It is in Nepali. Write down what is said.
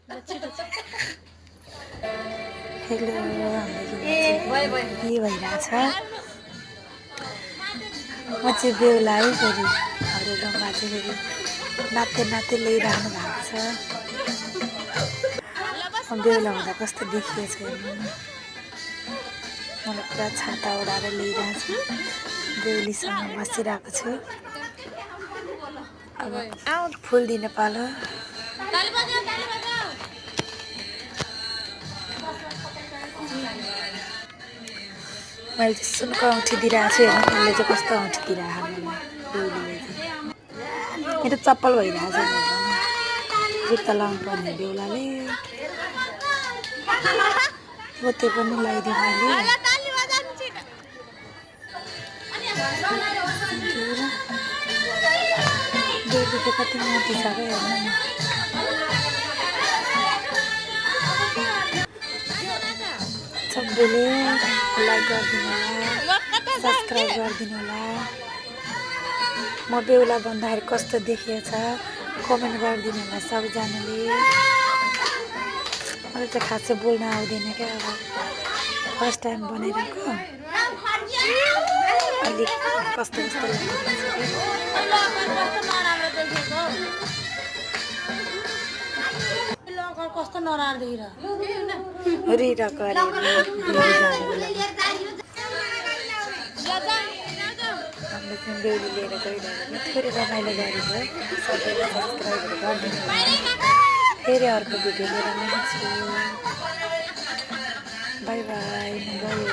हेलो हाम्रो के भइरहेछ म चाहिँ बेहुला है फेरि हाम्रो गाउँमा चाहिँ फेरि नाच्दै नाच्दै ल्याइराख्नु भएको छ बेहुला हुँदा कस्तो देखिएछ हेर्नु मलाई पुरा छाता ओढाएर ल्याइरहेको छु बेहुलीसँग बसिरहेको छु अब फुल दिन पालो मैले चाहिँ सुनको औँठी दिइरहेको छु हेर्नु उसले चाहिँ कस्तो औँठी दिइरहेको मलाई बेहुलीले चाहिँ मेरो चप्पल भइरहेको छ जुत्ता लाउनु पर्ने बेहुलाले पोते पनि लगाइदिउँ मैले बेहुली चाहिँ कति मोटी छ क्या हेर्नु न सबैले लाइक गरिदिनु होला सब्सक्राइब गरिदिनु होला म बेहुला भन्दाखेरि कस्तो देखिएछ कमेन्ट गरिदिनु होला सबैजनाले मलाई चाहिँ खासै बोल्न आउँदैन क्या अब फर्स्ट टाइम बनाइरहेको अलिक कस्तो कस्तो कस्तो नराम्रो देखिरहेको रिरहेको अरे हामीले चाहिँ बेहुली लिएर गइरहेको थोरै रमाइलो गरेको सबैले सब्सक्राइबहरू गरिदिनु फेरि अर्को भिडियो लिएर आउँछु बाई बाई म गयो